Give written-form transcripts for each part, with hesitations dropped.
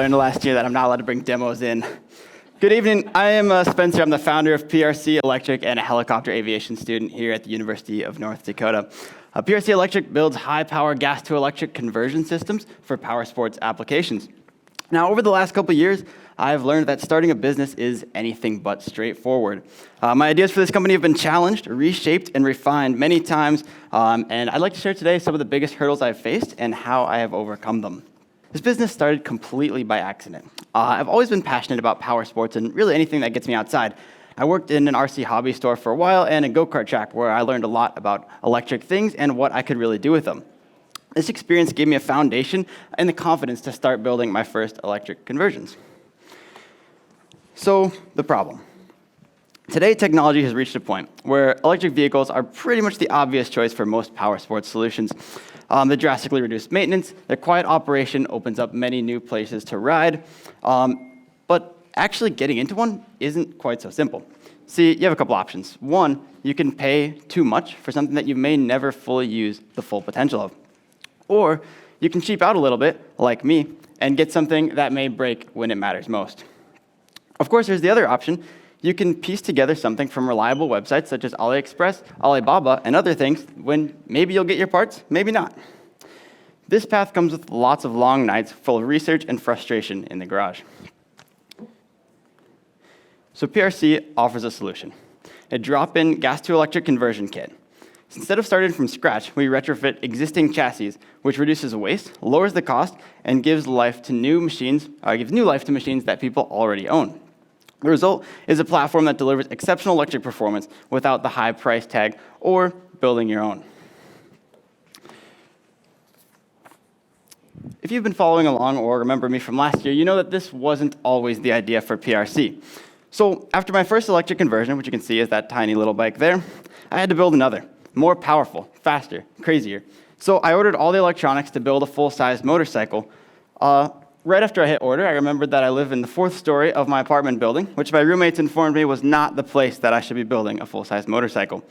learned last year that I'm not allowed to bring demos in. Good evening. I am Spencer. I'm the founder of PRC Electric and a helicopter aviation student here at the University of North Dakota. PRC Electric builds high-power gas-to-electric conversion systems for power sports applications. Now, over the last couple of years, I've learned that starting a business is anything but straightforward. My ideas for this company have been challenged, reshaped, and refined many times, and I'd like to share today some of the biggest hurdles I've faced and how I have overcome them. This business started completely by accident. I've always been passionate about power sports and really anything that gets me outside. I worked in an RC hobby store for a while and a go-kart track where I learned a lot about electric things and what I could really do with them. This experience gave me a foundation and the confidence to start building my first electric conversions. So, the problem. Today, technology has reached a point where electric vehicles are pretty much the obvious choice for most power sports solutions. The drastically reduced maintenance, their quiet operation opens up many new places to ride, but actually getting into one isn't quite so simple. See, you have a couple options. One, you can pay too much for something that you may never fully use the full potential of. Or you can cheap out a little bit, like me, and get something that may break when it matters most. Of course, there's the other option. You can piece together something from reliable websites such as AliExpress, Alibaba, and other things when maybe you'll get your parts, maybe not. This path comes with lots of long nights full of research and frustration in the garage. So PRC offers a solution, a drop-in gas-to-electric conversion kit. Instead of starting from scratch, we retrofit existing chassis, which reduces waste, lowers the cost, and gives new life to machines that people already own. The result is a platform that delivers exceptional electric performance without the high price tag or building your own. If you've been following along or remember me from last year, you know that this wasn't always the idea for PRC. So after my first electric conversion, which you can see is that tiny little bike there, I had to build another, more powerful, faster, crazier. So I ordered all the electronics to build a full-sized motorcycle. Right after I hit order, I remembered that I live in the 4th story of my apartment building, which my roommates informed me was not the place that I should be building a full-size motorcycle.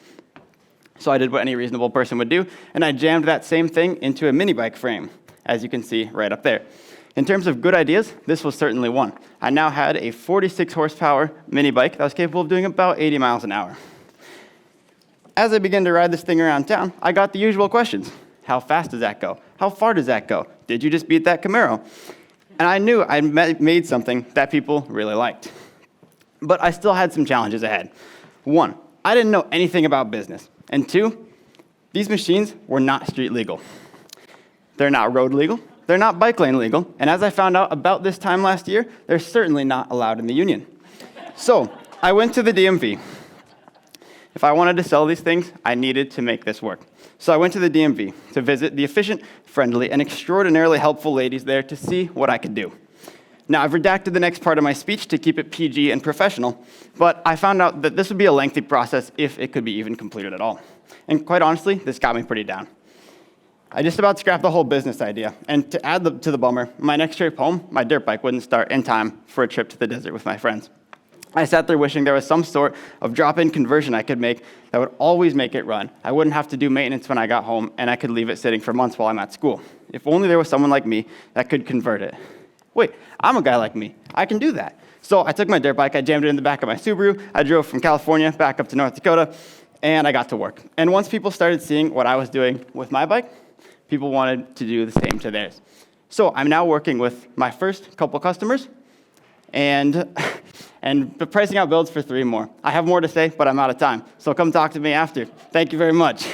So I did what any reasonable person would do, and I jammed that same thing into a mini bike frame, as you can see right up there. In terms of good ideas, this was certainly one. I now had a 46 horsepower mini bike that was capable of doing about 80 miles an hour. As I began to ride this thing around town, I got the usual questions. How fast does that go? How far does that go? Did you just beat that Camaro? And I knew I made something that people really liked. But I still had some challenges ahead. 1, I didn't know anything about business. And 2, these machines were not street legal. They're not road legal. They're not bike lane legal. And as I found out about this time last year, they're certainly not allowed in the union. So I went to the DMV. If I wanted to sell these things, I needed to make this work. So I went to the DMV to visit the efficient, friendly, and extraordinarily helpful ladies there to see what I could do. Now, I've redacted the next part of my speech to keep it PG and professional, but I found out that this would be a lengthy process if it could be even completed at all. And quite honestly, this got me pretty down. I just about scrapped the whole business idea, and to add to the bummer, my next trip home, my dirt bike wouldn't start in time for a trip to the desert with my friends. I sat there wishing there was some sort of drop-in conversion I could make that would always make it run. I wouldn't have to do maintenance when I got home, and I could leave it sitting for months while I'm at school. If only there was someone like me that could convert it. Wait, I'm a guy like me. I can do that. So I took my dirt bike, I jammed it in the back of my Subaru, I drove from California back up to North Dakota, and I got to work. And once people started seeing what I was doing with my bike, people wanted to do the same to theirs. So I'm now working with my first couple customers, and pricing out builds for 3 more. I have more to say, but I'm out of time. So come talk to me after. Thank you very much.